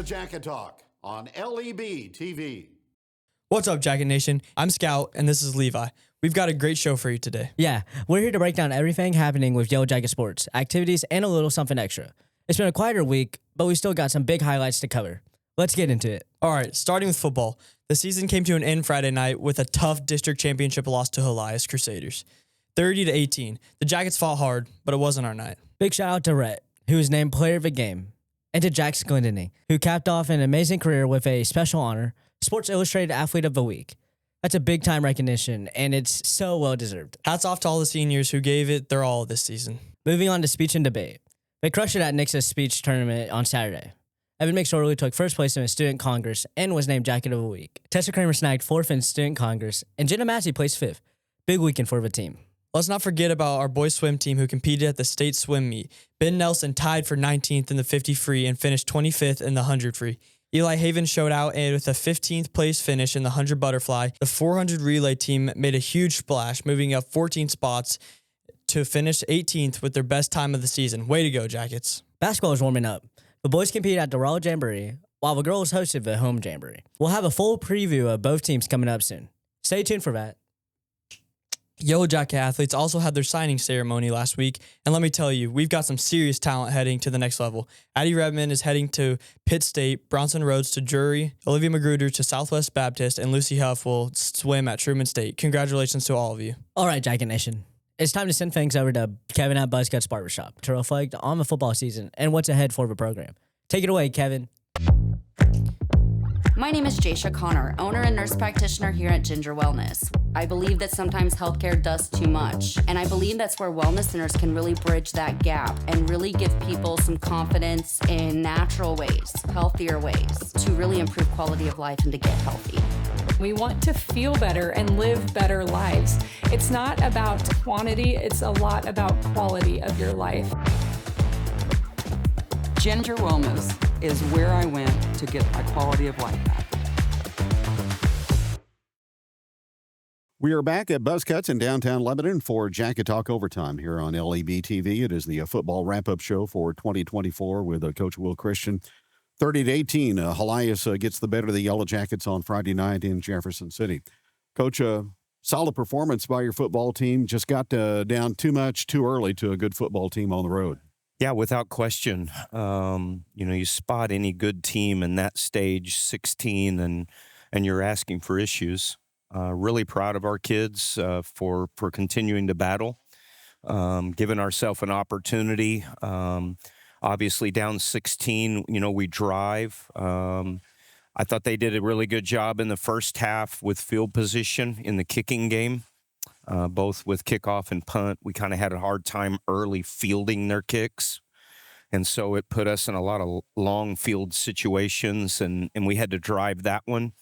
to Jacket Talk on LEB TV. What's up, Jacket Nation? I'm Scout, and this is Levi. We've got a great show for you today. Yeah, we're here to break down everything happening with Yellow Jacket sports, activities, and a little something extra. It's been a quieter week, but we still got some big highlights to cover. Let's get into it. All right, starting with football. The season came to an end Friday night with a tough district championship loss to Helias Crusaders. 30-18. The Jackets fought hard, but it wasn't our night. Big shout out to Rhett, who was named Player of the Game, and to Jax Glendinning, who capped off an amazing career with a special honor, Sports Illustrated Athlete of the Week. That's a big-time recognition, and it's so well-deserved. Hats off to all the seniors who gave it their all this season. Moving on to speech and debate. They crushed it at Nix's speech tournament on Saturday. Evan McSorley took first place in the Student Congress and was named Jacket of the Week. Tessa Kramer snagged fourth in Student Congress, and Jenna Massey placed fifth. Big weekend for the team. Let's not forget about our boys swim team who competed at the state swim meet. Ben Nelson tied for 19th in the 50 free and finished 25th in the 100 free. Eli Haven showed out and with a 15th place finish in the 100 butterfly. The 400 relay team made a huge splash, moving up 14 spots to finish 18th with their best time of the season. Way to go, Jackets. Basketball is warming up. The boys competed at the Royal Jamboree, while the girls hosted the home Jamboree. We'll have a full preview of both teams coming up soon. Stay tuned for that. Yellow Jacket athletes also had their signing ceremony last week, and let me tell you, we've got some serious talent heading to the next level. Addie Redmond is heading to Pitt State, Bronson Rhodes to Drury, Olivia Magruder to Southwest Baptist, and Lucy Huff will swim at Truman State. Congratulations to all of you. All right, Jacket Nation. It's time to send things over to Kevin at Buzzcuts Barbershop to reflect on the football season and what's ahead for the program. Take it away, Kevin. My name is Jaisha Connor, owner and nurse practitioner here at Ginger Wellness. I believe that sometimes healthcare does too much, and I believe that's where wellness centers can really bridge that gap and really give people some confidence in natural ways, healthier ways, to really improve quality of life and to get healthy. We want to feel better and live better lives. It's not about quantity, it's a lot about quality of your life. Ginger Wellness is where I went to get my quality of life back. We are back at Buzzcuts in downtown Lebanon for Jacket Talk Overtime here on LEB TV. It is the football wrap-up show for 2024 with Coach Will Christian. 30-18, Helias gets the better of the Yellow Jackets on Friday night in Jefferson City. Coach, solid performance by your football team. Just got down too much too early to a good football team on the road. Yeah, without question. You spot any good team in that stage, 16, and you're asking for issues. Really proud of our kids for continuing to battle, giving ourselves an opportunity. Obviously, down 16, we drive. I thought they did a really good job in the first half with field position in the kicking game. Both with kickoff and punt. We kind of had a hard time early fielding their kicks. And so it put us in a lot of long field situations, and we had to drive that one.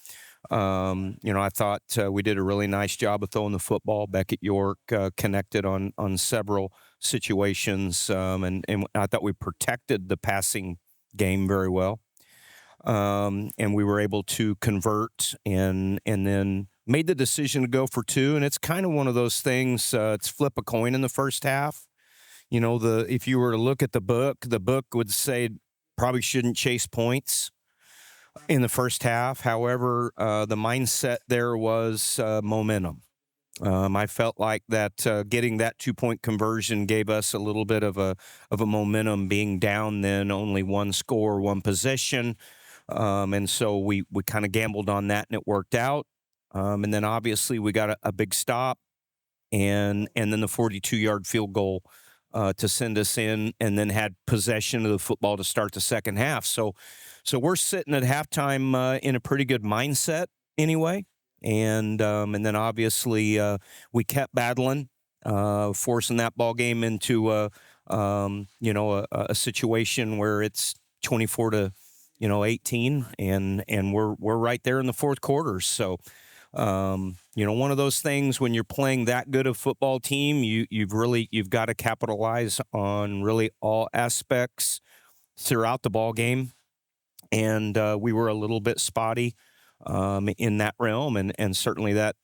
I thought we did a really nice job of throwing the football. Beckett York connected on several situations, and I thought we protected the passing game very well. And we were able to convert and then made the decision to go for two, and it's kind of one of those things. It's flip a coin in the first half. If you were to look at the book would say probably shouldn't chase points in the first half. However, the mindset there was momentum. I felt like that getting that 2-point conversion gave us a little bit of a momentum, being down then only one score, one possession, and so we kind of gambled on that, and it worked out. And then obviously we got a big stop and then the 42-yard field goal to send us in, and then had possession of the football to start the second half. So we're sitting at halftime in a pretty good mindset anyway. And then obviously we kept battling, forcing that ball game into a situation where it's 24-18, and we're right there in the fourth quarter. So. One of those things when you're playing that good a football team, you've got to capitalize on really all aspects throughout the ball game, and we were a little bit spotty in that realm, and certainly that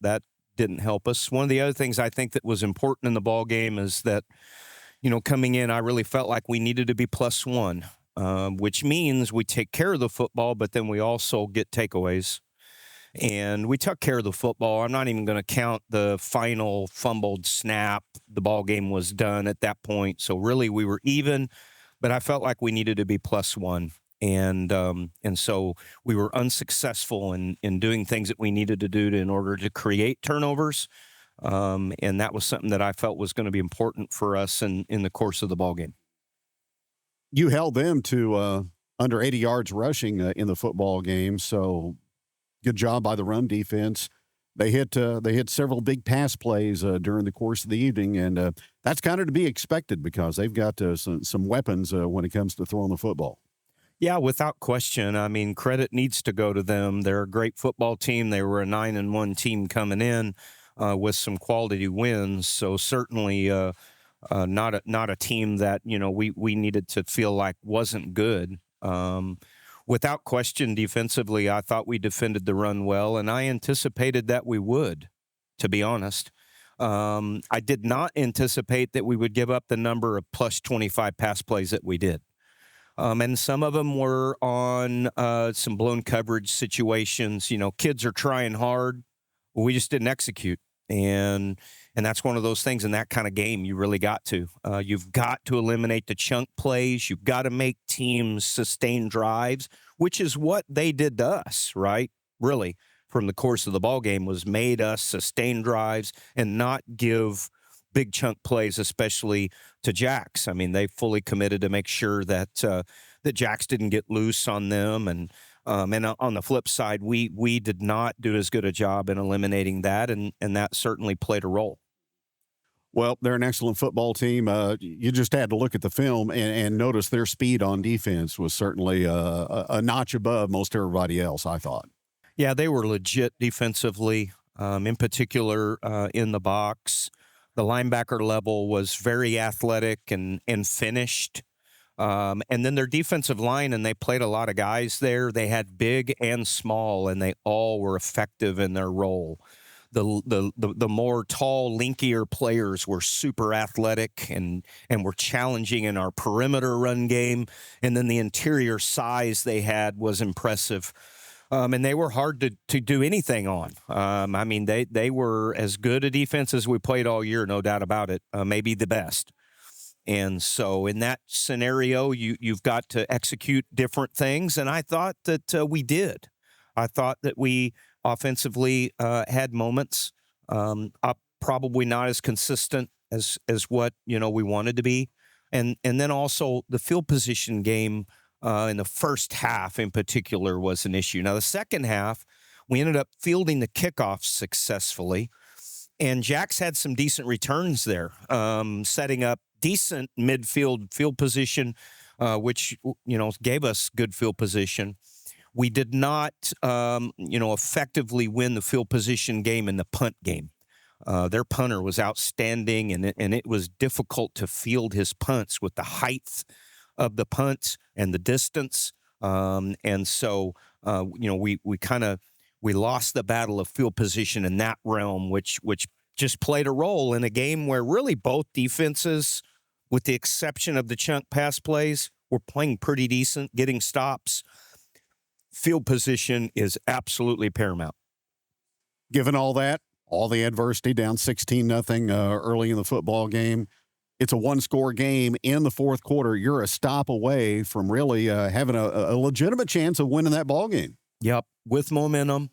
didn't help us. One of the other things I think that was important in the ball game is that, coming in, I really felt like we needed to be +1. which means we take care of the football, but then we also get takeaways. And we took care of the football. I'm not even going to count the final fumbled snap. The ball game was done at that point. So really we were even, but I felt like we needed to be +1. And so we were unsuccessful in doing things that we needed to do in order to create turnovers. And that was something that I felt was going to be important for us in the course of the ball game. You held them to under 80 yards rushing in the football game, so good job by the run defense. They hit several big pass plays during the course of the evening, and that's kind of to be expected because they've got some weapons when it comes to throwing the football. Yeah, without question. I mean, credit needs to go to them. They're a great football team. They were a 9-1 team coming in with some quality wins. So certainly not a team that we needed to feel like wasn't good. Without question, defensively, I thought we defended the run well, and I anticipated that we would, to be honest. I did not anticipate that we would give up the number of +25 pass plays that we did. And some of them were on some blown coverage situations. Kids are trying hard. We just didn't execute. And that's one of those things in that kind of game you really got to. You've got to eliminate the chunk plays. You've got to make teams sustain drives, which is what they did to us, right? Really, from the course of the ball game was made us sustain drives and not give big chunk plays, especially to Jax. I mean, they fully committed to make sure that that Jax didn't get loose on them. And on the flip side, we did not do as good a job in eliminating that, and that certainly played a role. Well, they're an excellent football team. You just had to look at the film and notice their speed on defense was certainly a notch above most everybody else, I thought. Yeah, they were legit defensively, in particular in the box. The linebacker level was very athletic and finished. And then their defensive line, and they played a lot of guys there. They had big and small, and they all were effective in their role. The more tall, linkier players were super athletic and were challenging in our perimeter run game. And then the interior size they had was impressive. And they were hard to do anything on. I mean, they were as good a defense as we played all year, no doubt about it, maybe the best. And so in that scenario, you've got to execute different things, and I thought that we did. I thought that we offensively had moments, probably not as consistent as what we wanted to be, and then also the field position game. In the first half in particular was an issue. Now, the second half, we ended up fielding the kickoffs successfully, and Jax had some decent returns there, setting up decent midfield field position, which, gave us good field position. We did not, effectively win the field position game in the punt game. Their punter was outstanding, and it was difficult to field his punts with the height of the punt and the distance. And so, we lost the battle of field position in that realm, which just played a role in a game where really both defenses, with the exception of the chunk pass plays, were playing pretty decent, getting stops. Field position is absolutely paramount. Given all that, all the adversity, down 16-0 early in the football game, it's a one-score game in the fourth quarter. You're a stop away from really having a legitimate chance of winning that ball game. Yep, with momentum,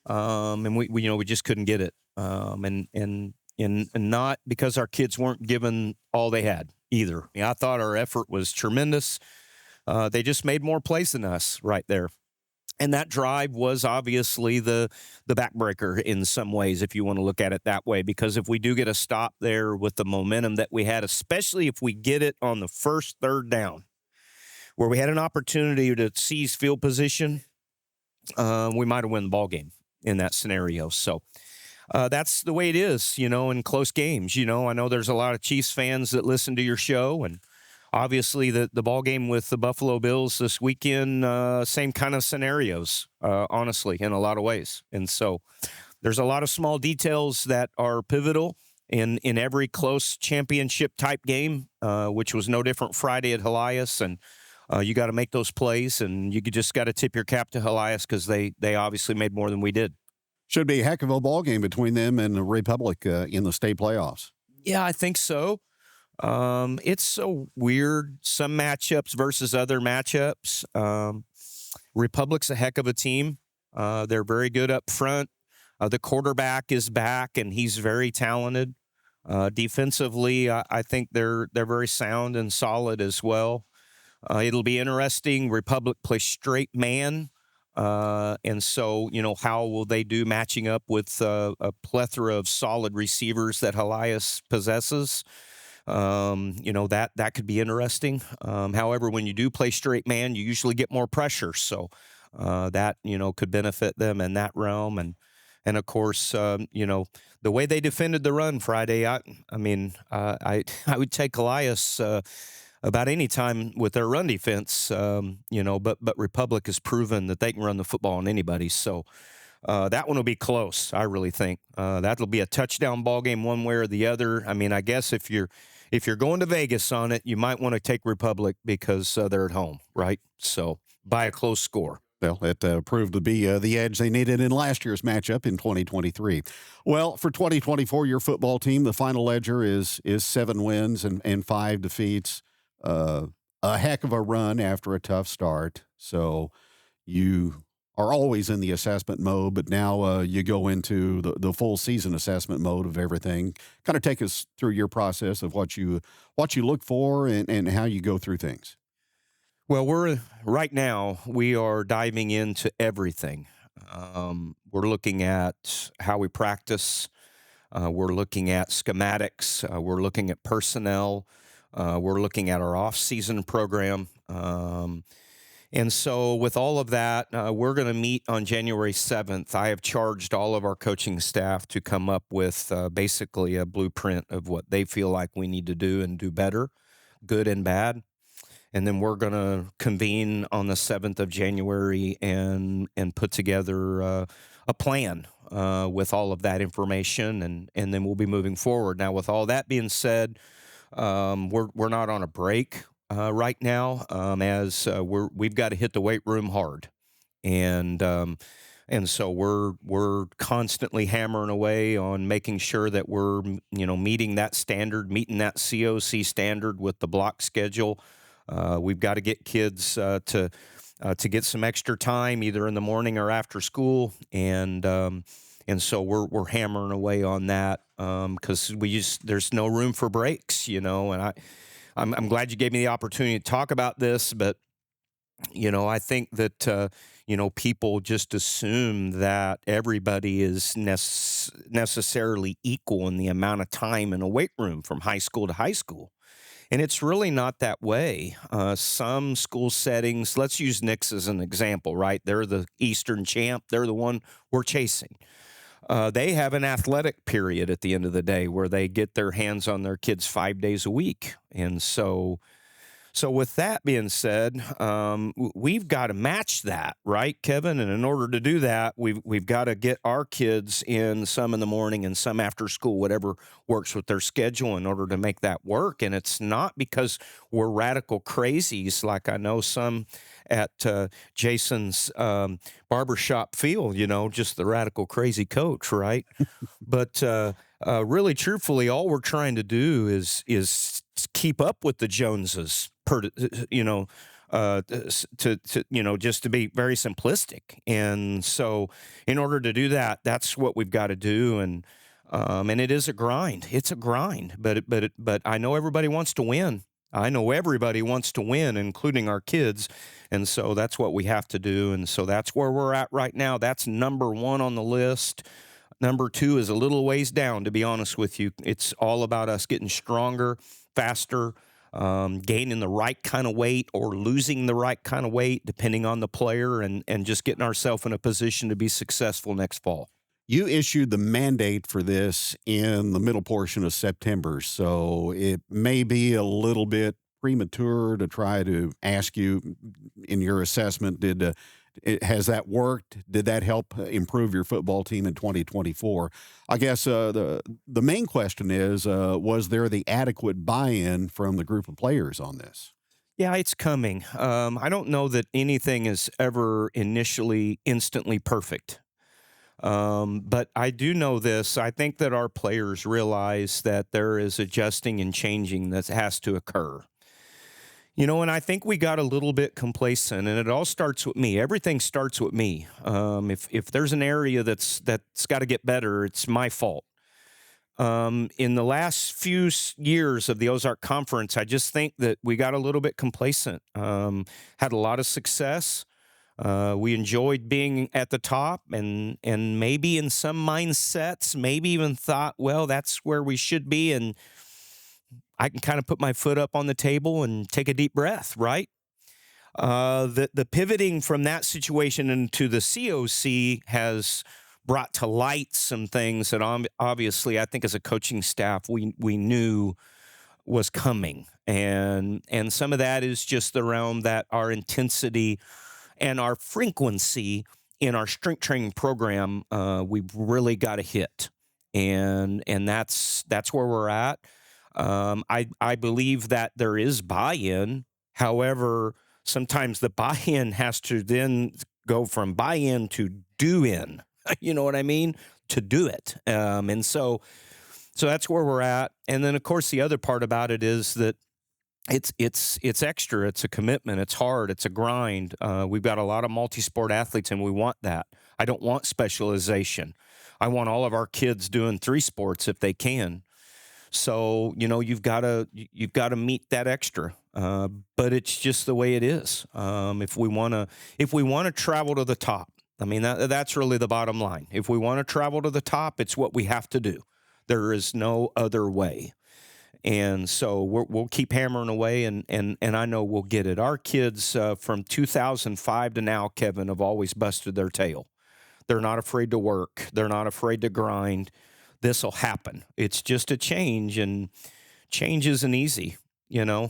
and we just couldn't get it, and not because our kids weren't given all they had either. I thought our effort was tremendous. They just made more plays than us right there. And that drive was obviously the backbreaker in some ways, if you want to look at it that way, because if we do get a stop there with the momentum that we had, especially if we get it on the first third down, where we had an opportunity to seize field position, we might have won the ball game in that scenario. So that's the way it is, in close games. I know there's a lot of Chiefs fans that listen to your show, and obviously, the ball game with the Buffalo Bills this weekend, same kind of scenarios, honestly, in a lot of ways. And so there's a lot of small details that are pivotal in every close championship-type game, which was no different Friday at Elias. And you got to make those plays, and you just got to tip your cap to Elias because they obviously made more than we did. Should be a heck of a ball game between them and the Republic in the state playoffs. Yeah, I think so. It's so weird. Some matchups versus other matchups. Republic's a heck of a team. They're very good up front. The quarterback is back, and he's very talented. Defensively, I think they're very sound and solid as well. It'll be interesting. Republic plays straight man. And so, how will they do matching up with a plethora of solid receivers that Elias possesses? That could be interesting. However, when you do play straight man, you usually get more pressure. So that, could benefit them in that realm. And of course, the way they defended the run Friday, I would take Elias about any time with their run defense, but Republic has proven that they can run the football on anybody. So that one will be close, I really think. That'll be a touchdown ball game one way or the other. I mean, I guess if you're going to Vegas on it, you might want to take Republic because they're at home, right? So by a close score. Well, it proved to be the edge they needed in last year's matchup in 2023. Well, for 2024, your football team, the final ledger is 7 wins and 5 defeats. A heck of a run after a tough start. So you are always in the assessment mode, but now you go into the full season assessment mode of everything. Kind of take us through your process of what you look for and how you go through things. Well, right now we are diving into everything. We're looking at how we practice. We're looking at schematics. We're looking at personnel. We're looking at our off-season program. And so with all of that, we're going to meet on January 7th. I have charged all of our coaching staff to come up with basically a blueprint of what they feel like we need to do and do better, good and bad. And then we're going to convene on the 7th of January and put together a plan with all of that information, and then we'll be moving forward. Now, with all that being said, we're not on a break right now, as we've got to hit the weight room hard, and so we're constantly hammering away on making sure that we're meeting that standard, meeting that COC standard with the block schedule. We've got to get kids to get some extra time either in the morning or after school, and so we're hammering away on that because there's no room for breaks, and I'm glad you gave me the opportunity to talk about this, but I think that people just assume that everybody is necessarily equal in the amount of time in a weight room from high school to high school. And it's really not that way. Some school settings, let's use Nix as an example, right? They're the Eastern champ. They're the one we're chasing. They have an athletic period at the end of the day where they get their hands on their kids 5 days a week. And so with that being said, we've got to match that, right, Kevin? And in order to do that, we've got to get our kids in some in the morning and some after school, whatever works with their schedule in order to make that work. And it's not because we're radical crazies like I know some at Jason's barbershop feel, just the radical crazy coach, right? But really, truthfully, all we're trying to do is keep up with the Joneses, just to be very simplistic. And so in order to do that, that's what we've got to do. And it is a grind. It's a grind, but I know everybody wants to win. I know everybody wants to win, including our kids. And so that's what we have to do. And so that's where we're at right now. That's number 1 on the list. Number 2 is a little ways down, to be honest with you. It's all about us getting stronger, faster, gaining the right kind of weight or losing the right kind of weight, depending on the player, and just getting ourselves in a position to be successful next fall. You issued the mandate for this in the middle portion of September, so it may be a little bit premature to try to ask you in your assessment, has that worked? Did that help improve your football team in 2024? I guess the main question is, was there the adequate buy-in from the group of players on this? Yeah, it's coming. I don't know that anything is ever initially instantly perfect. But I do know this. I think that our players realize that there is adjusting and changing that has to occur. And I think we got a little bit complacent, and it all starts with me. Everything starts with me. If there's an area that's got to get better, it's my fault. In the last few years of the Ozark Conference, I just think that we got a little bit complacent. Had a lot of success. We enjoyed being at the top, and maybe in some mindsets, maybe even thought, well, that's where we should be, and I can kind of put my foot up on the table and take a deep breath, right? The pivoting from that situation into the COC has brought to light some things that obviously I think as a coaching staff we knew was coming, and some of that is just around that our intensity and our frequency in our strength training program, we've really got to hit, and that's where we're at. I believe that there is buy-in. However, sometimes the buy-in has to then go from buy-in to do-in. You know what I mean? To do it, and so that's where we're at. And then, of course, the other part about it is that it's extra. It's a commitment. It's hard. It's a grind. We've got a lot of multi-sport athletes, and we want that. I don't want specialization. I want all of our kids doing 3 sports if they can. So you've got to meet that extra. But it's just the way it is. If we want to travel to the top, I mean that's really the bottom line. If we want to travel to the top, it's what we have to do. There is no other way. And so we'll keep hammering away, and I know we'll get it. Our kids from 2005 to now, Kevin, have always busted their tail. They're not afraid to work. They're not afraid to grind. This will happen. It's just a change, and change isn't easy. You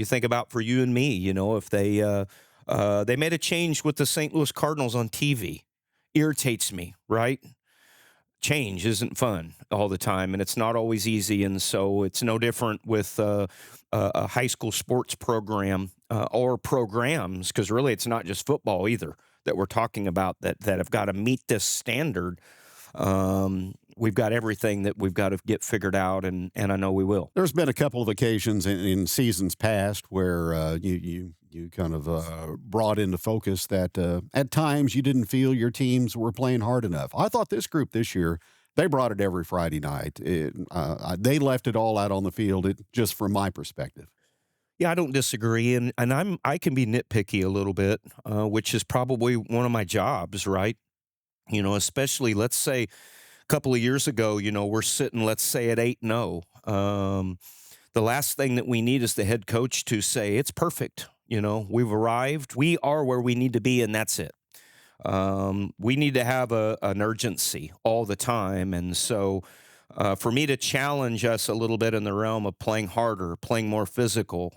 think about for you and me. If they made a change with the St. Louis Cardinals on TV, irritates me, right? Change isn't fun all the time, and it's not always easy. And so it's no different with a high school sports program or programs, because really it's not just football either that we're talking about that have got to meet this standard. We've got everything that we've got to get figured out, and I know we will. There's been a couple of occasions in seasons past where you kind of brought into focus that at times you didn't feel your teams were playing hard enough. I thought this group this year, they brought it every Friday night. They left it all out on the field, just from my perspective. Yeah, I don't disagree, and I can be nitpicky a little bit, which is probably one of my jobs, right? Especially, let's say a couple of years ago, we're sitting, let's say, at 8-0. The last thing that we need is the head coach to say, it's perfect. We've arrived. We are where we need to be, and that's it. We need to have an urgency all the time. And so for me to challenge us a little bit in the realm of playing harder, playing more physical,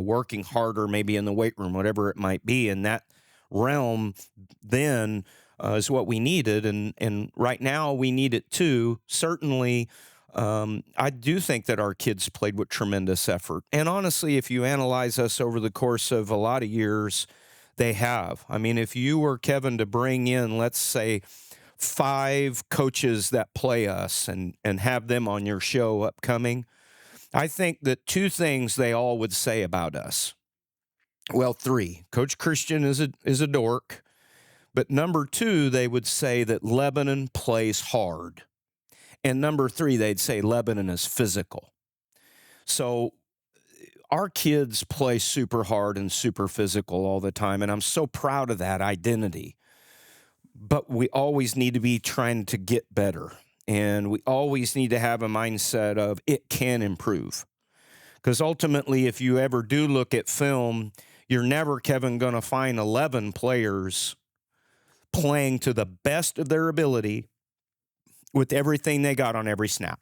working harder maybe in the weight room, whatever it might be, in that realm then is what we needed. And right now we need it too. Certainly, I do think that our kids played with tremendous effort. And honestly, if you analyze us over the course of a lot of years, they have. I mean, if you were, Kevin, to bring in, let's say, 5 coaches that play us and have them on your show upcoming, I think that 2 things they all would say about us. Well, 3. Coach Christian is a dork. But number 2, they would say that Lebanon plays hard. And number 3, they'd say Lebanon is physical. So our kids play super hard and super physical all the time, and I'm so proud of that identity. But we always need to be trying to get better, and we always need to have a mindset of it can improve. Because ultimately, if you ever do look at film, you're never, Kevin, going to find 11 players playing to the best of their ability with everything they got on every snap.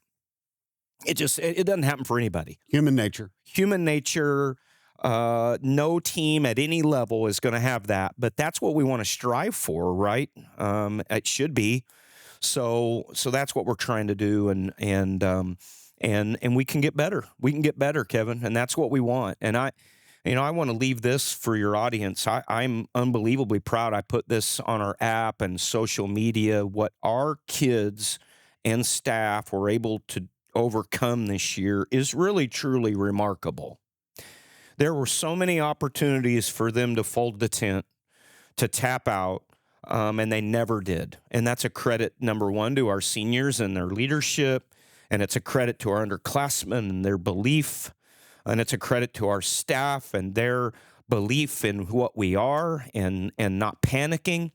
It doesn't happen for anybody. Human nature. Human nature. No team at any level is going to have that, but that's what we want to strive for, right? It should be. So that's what we're trying to do, and we can get better. We can get better, Kevin, and that's what we want. And I want to leave this for your audience. I'm unbelievably proud. I put this on our app and social media. What our kids and staff were able to overcome this year is really, truly remarkable. There were so many opportunities for them to fold the tent, to tap out, and they never did. And that's a credit, number one, to our seniors and their leadership, and it's a credit to our underclassmen and their belief, and it's a credit to our staff and their belief in what we are and not panicking.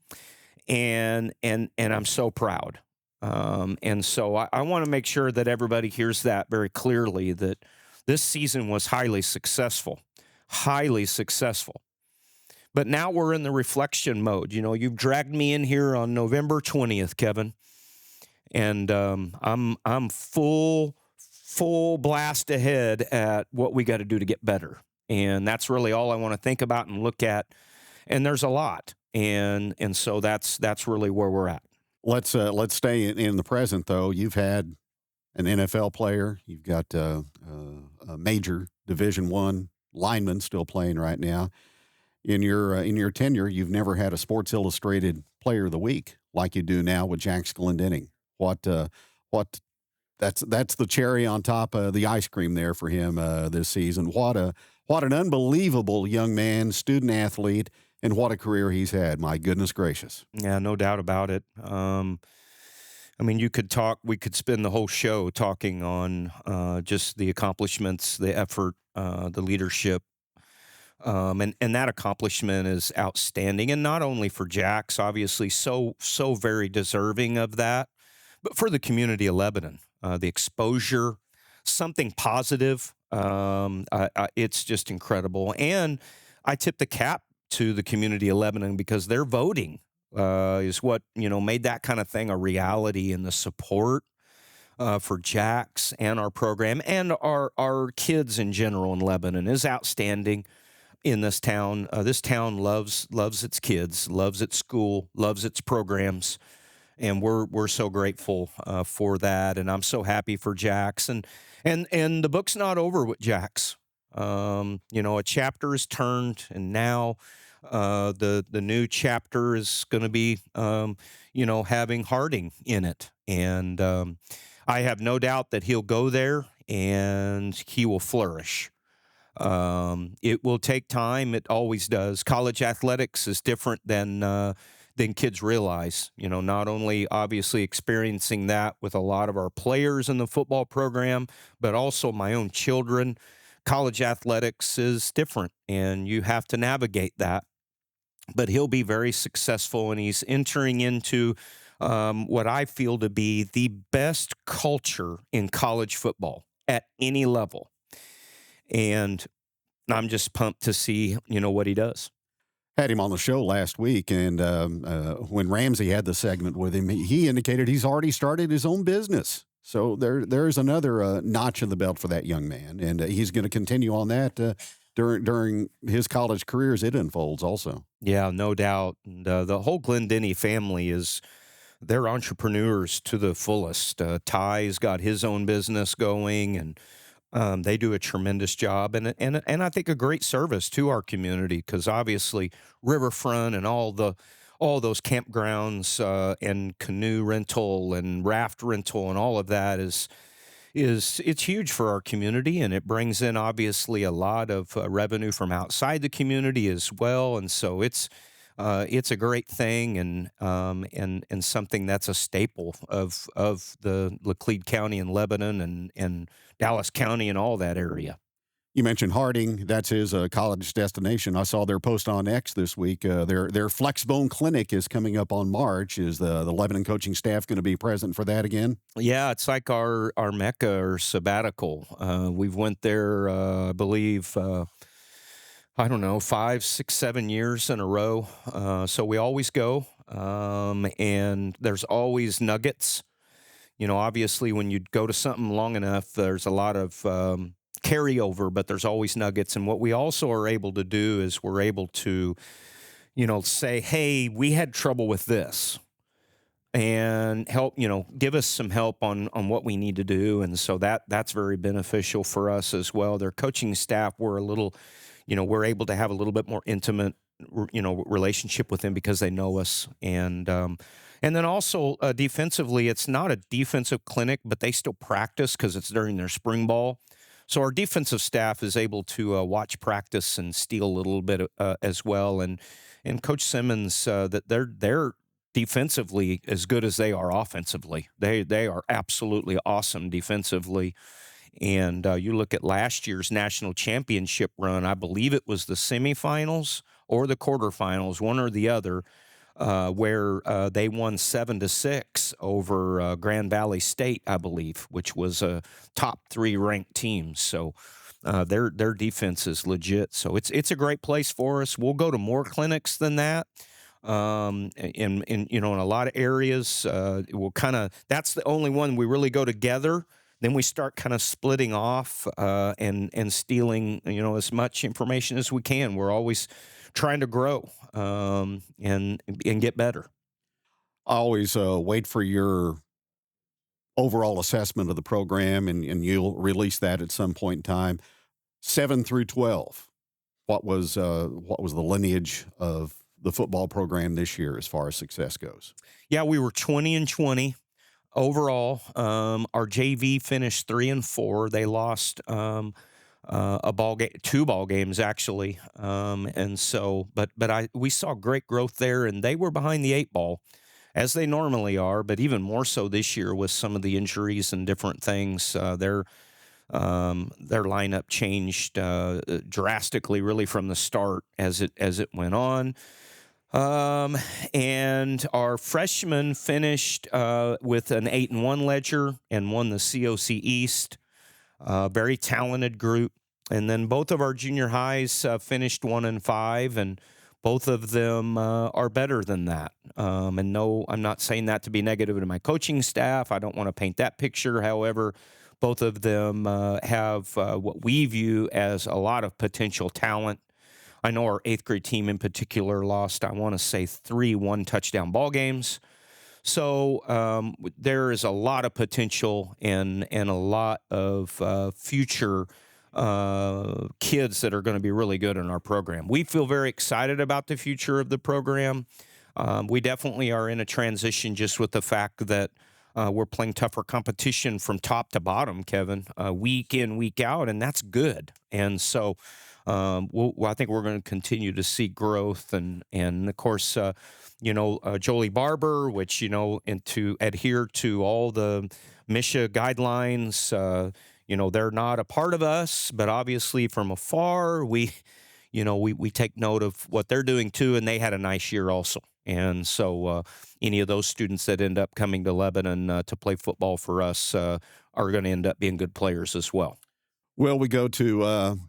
And I'm so proud. And so I want to make sure that everybody hears that very clearly, that this season was highly successful. Highly successful. But now we're in the reflection mode. You've dragged me in here on November 20th, Kevin, and I'm full blast ahead at what we got to do to get better. And that's really all I want to think about and look at. And there's a lot. And so that's really where we're at. Let's stay in the present, though. You've had an NFL player. You've got a major Division I lineman still playing right now. In your tenure, you've never had a Sports Illustrated Player of the Week like you do now with Jax Glendenning. What that's the cherry on top of the ice cream there for him this season. What an unbelievable young man, student athlete, and what a career he's had. My goodness gracious. Yeah, no doubt about it. We could spend the whole show talking on just the accomplishments, the effort, the leadership. And that accomplishment is outstanding. And not only for Jax, obviously, so very deserving of that, but for the community of Lebanon, the exposure, something positive. It's just incredible. And I tip the cap to the community of Lebanon because their voting is what, made that kind of thing a reality, and the support for Jax and our program and our kids in general in Lebanon is outstanding in this town. This town loves its kids, loves its school, loves its programs, and we're so grateful for that. And I'm so happy for Jax. And the book's not over with Jax. A chapter is turned, and now the new chapter is going to be having Harding in it. And I have no doubt that he'll go there and he will flourish. It will take time. It always does. College athletics is different than kids realize. Not only obviously experiencing that with a lot of our players in the football program, but also my own children. College athletics is different, and you have to navigate that. But he'll be very successful, and he's entering into what I feel to be the best culture in college football at any level. And I'm just pumped to see, what he does. Had him on the show last week, and when Ramsey had the segment with him, he indicated he's already started his own business. So there's another notch in the belt for that young man, and he's going to continue on that during his college career as it unfolds also. Yeah, no doubt. And, the whole Glendenny family they're entrepreneurs to the fullest. Ty's got his own business going, and they do a tremendous job and I think a great service to our community, because obviously Riverfront and all those campgrounds and canoe rental and raft rental and all of that is it's huge for our community, and it brings in obviously a lot of revenue from outside the community as well. And so it's a great thing, and something that's a staple of the Laclede County and Lebanon and Dallas County and all that area. You mentioned Harding. That's his college destination. I saw their post on X this week. Their Flexbone Clinic is coming up on March. Is the Lebanon coaching staff going to be present for that again? Yeah, it's like our Mecca or sabbatical. We've went there, I believe, 5, 6, 7 years in a row. So we always go, and there's always nuggets. Obviously, when you go to something long enough, there's a lot of carryover, but there's always nuggets. And what we also are able to do is we're able to, say, hey, we had trouble with this, and help, give us some help on what we need to do. And so that's very beneficial for us as well. Their coaching staff were a little we're able to have a little bit more intimate, relationship with them because they know us. And then also defensively, it's not a defensive clinic, but they still practice because it's during their spring ball. So our defensive staff is able to watch practice and steal a little bit as well. And Coach Simmons, that they're defensively as good as they are offensively. They are absolutely awesome defensively. And you look at last year's national championship run, I believe it was the semifinals or the quarterfinals, one or the other, where they won 7-6 over Grand Valley State, I believe, which was a top 3 ranked team. So their defense is legit. So it's a great place for us. We'll go to more clinics than that. In a lot of areas, we'll that's the only one we really go together. Then we start kind of splitting off and stealing, as much information as we can. We're always trying to grow and get better. I always wait for your overall assessment of the program, and you'll release that at some point in time. 7 through 12, what was the lineage of the football program this year as far as success goes? Yeah, we were 20-20 overall. Our JV finished 3-4. They lost two ball games actually, and so we saw great growth there, and they were behind the 8 ball, as they normally are, but even more so this year with some of the injuries and different things. Their lineup changed drastically, really from the start as it went on. And our freshmen finished with an 8-1 ledger and won the COC East. Very talented group. And then both of our junior highs finished 1-5, and both of them are better than that. And no, I'm not saying that to be negative to my coaching staff. I don't want to paint that picture. However, both of them have what we view as a lot of potential talent. I know our 8th grade team in particular lost, I want to say, 3 one-touchdown ball games. So there is a lot of potential and a lot of future kids that are going to be really good in our program. We feel very excited about the future of the program. We definitely are in a transition just with the fact that we're playing tougher competition from top to bottom, Kevin, week in, week out, and that's good. And so I think we're going to continue to see growth, and of course, Jolie Barber, which, and to adhere to all the MSHA guidelines. They're not a part of us, but obviously from afar, we take note of what they're doing too, and they had a nice year also. And so any of those students that end up coming to Lebanon to play football for us are going to end up being good players as well. Well, we go to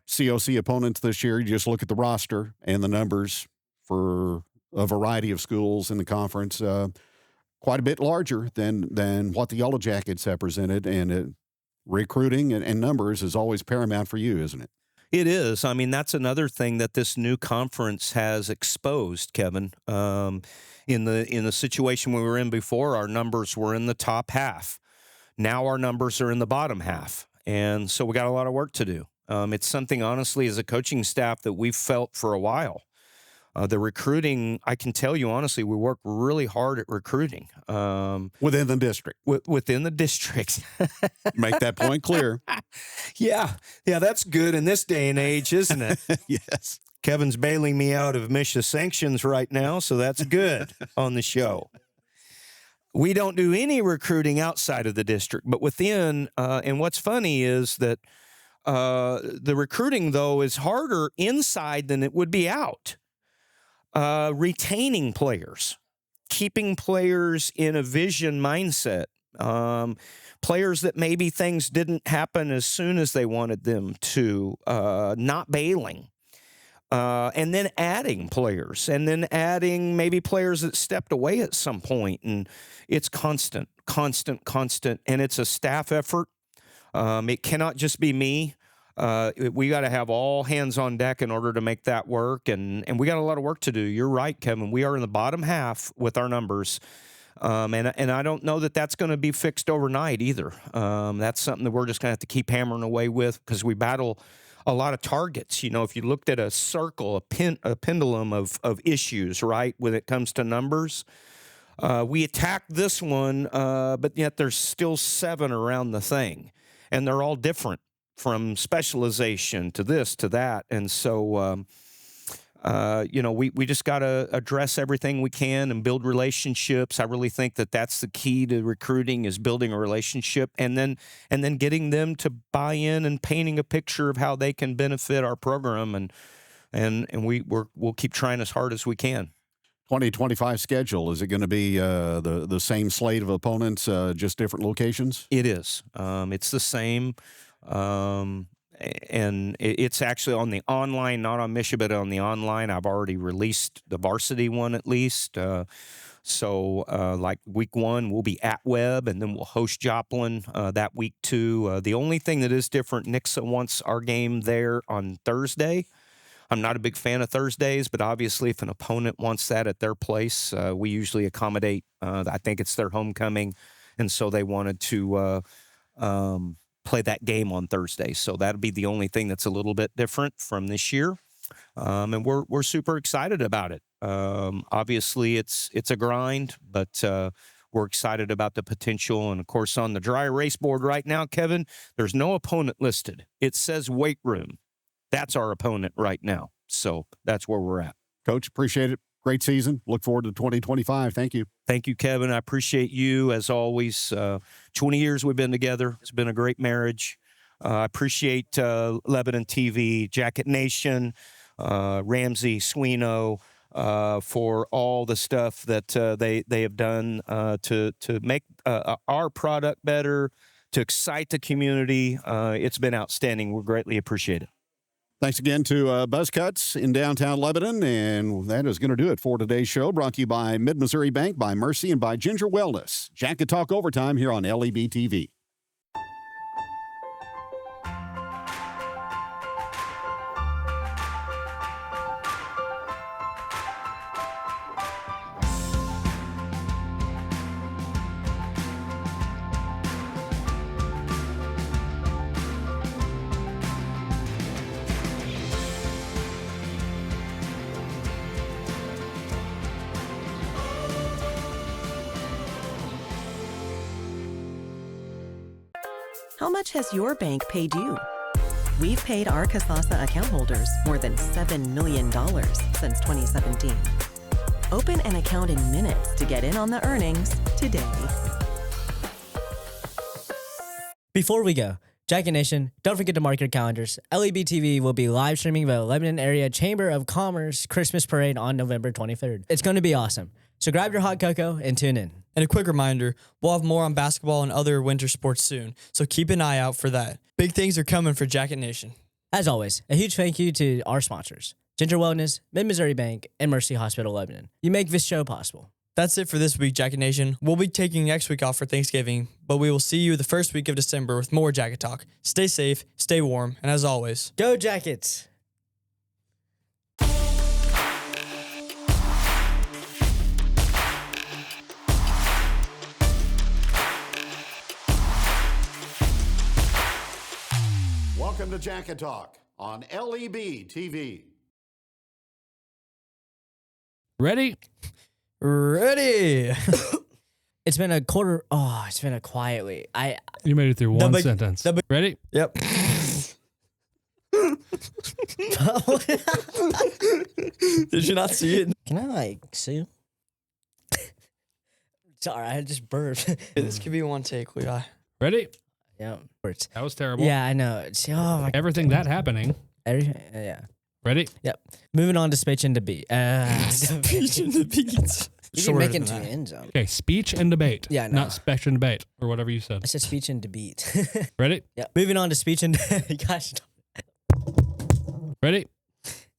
COC opponents this year. You just look at the roster and the numbers for a variety of schools in the conference, quite a bit larger than what the Yellow Jackets have presented. And recruiting and numbers is always paramount for you, isn't it? It is. I mean, that's another thing that this new conference has exposed, Kevin. In the situation we were in before, our numbers were in the top half. Now our numbers are in the bottom half. And so we got a lot of work to do. It's something, honestly, as a coaching staff that we've felt for a while. The recruiting, I can tell you honestly, we work really hard at recruiting. Within the district. Within the district. Make that point clear. Yeah, that's good in this day and age, isn't it? Yes. Kevin's bailing me out of MSHA sanctions right now, so that's good on the show. We don't do any recruiting outside of the district, but within, and what's funny is that the recruiting, though, is harder inside than it would be out. Retaining players, keeping players in a vision mindset, players that maybe things didn't happen as soon as they wanted them to, not bailing. And then adding players, and then adding maybe players that stepped away at some point. And it's constant. And it's a staff effort. It cannot just be me. We got to have all hands on deck in order to make that work. And we got a lot of work to do. You're right, Kevin. We are in the bottom half with our numbers. And I don't know that that's going to be fixed overnight either. That's something that we're just going to have to keep hammering away with, because we battle a lot of targets. You know, if you looked at a circle, a pendulum of issues, right, when it comes to numbers, we attacked this one, but yet there's still 7 around the thing, and they're all different, from specialization to this to that. And so, we just got to address everything we can and build relationships. I really think that that's the key to recruiting, is building a relationship and then getting them to buy in and painting a picture of how they can benefit our program. And we'll keep trying as hard as we can. 2025 schedule, is it going to be the same slate of opponents, just different locations? It is. It's the same. And it's actually on the online, not on Michigan, but on the online. I've already released the varsity one at least. So like week 1, we'll be at Webb, and then we'll host Joplin that week 2. The only thing that is different, Nixa wants our game there on Thursday. I'm not a big fan of Thursdays, but obviously if an opponent wants that at their place, we usually accommodate. I think it's their homecoming, and so they wanted to play that game on Thursday. So that'll be the only thing that's a little bit different from this year. And we're super excited about it. Obviously it's a grind, but we're excited about the potential. And of course, on the dry erase board right now, Kevin, there's no opponent listed. It says weight room. That's our opponent right now. So that's where we're at. Coach, appreciate it. Great season. Look forward to 2025. Thank you. Thank you, Kevin. I appreciate you, as always. 20 years we've been together. It's been a great marriage. I appreciate Lebanon TV, Jacket Nation, Ramsey, Swino, for all the stuff that they have done to make our product better, to excite the community. It's been outstanding. We're greatly appreciated. Thanks again to Buzz Cuts in downtown Lebanon. And that is going to do it for today's show, brought to you by Mid-Missouri Bank, by Mercy, and by Ginger Wellness. Jacket Talk Overtime here on LEB TV. How much has your bank paid you? We've paid our Kasasa account holders more than $7 million since 2017. Open an account in minutes to get in on the earnings today. Before we go, Jacket Nation, don't forget to mark your calendars. LEB TV will be live streaming the Lebanon Area Chamber of Commerce Christmas Parade on November 23rd. It's going to be awesome. So grab your hot cocoa and tune in. And a quick reminder, we'll have more on basketball and other winter sports soon, so keep an eye out for that. Big things are coming for Jacket Nation. As always, a huge thank you to our sponsors, Ginger Wellness, Mid-Missouri Bank, and Mercy Hospital Lebanon. You make this show possible. That's it for this week, Jacket Nation. We'll be taking next week off for Thanksgiving, but we will see you the first week of December with more Jacket Talk. Stay safe, stay warm, and as always, go Jackets! Welcome to Jacket Talk on LEB TV. Ready? ready. It's been a quarter. Oh, it's been a quiet week. You made it through one sentence. Ready? Yep. Did you not see it? Can I sue? Sorry, I just burped. This could be one take, Levi. Ready? Yeah, That was terrible. yeah, I know. Oh my. Everything that happening. Yeah. Ready? Yep. Moving on to speech and debate. Speech and debates. You can make it to the end zone. Okay, speech and debate. Yeah, no. Not speech and debate, or whatever you said. I said speech and debate. Ready? Yeah. Moving on to speech and gosh. Ready?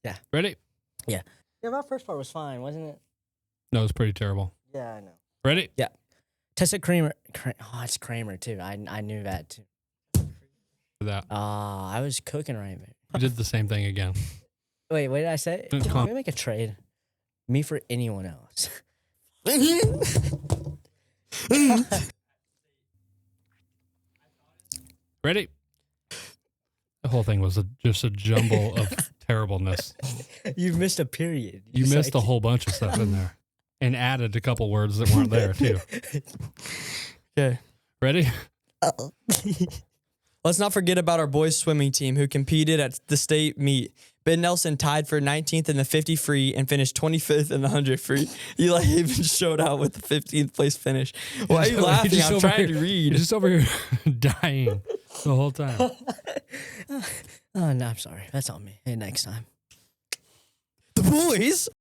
Yeah. Ready? Yeah, that first part was fine, wasn't it? No, it was pretty terrible. Yeah, I know. Ready? Yeah. Tessa Kramer. Oh, it's Kramer too. I knew that too. That. I was cooking right there. You did the same thing again. Wait, what did I say? Come Can on. we make a trade? Me for anyone else. Ready? The whole thing was just Just a jumble of terribleness. You've missed a period. You missed a whole bunch of stuff in there and added a couple words that weren't there, too. Okay. Ready? Let's not forget about our boys swimming team who competed at the state meet. Ben Nelson tied for 19th in the 50 free and finished 25th in the 100 free. Eli Haven showed out with the 15th place finish. Why are you laughing? I'm trying to read. You're just over here dying the whole time. Oh, no, I'm sorry. That's on me. Hey, next time. The boys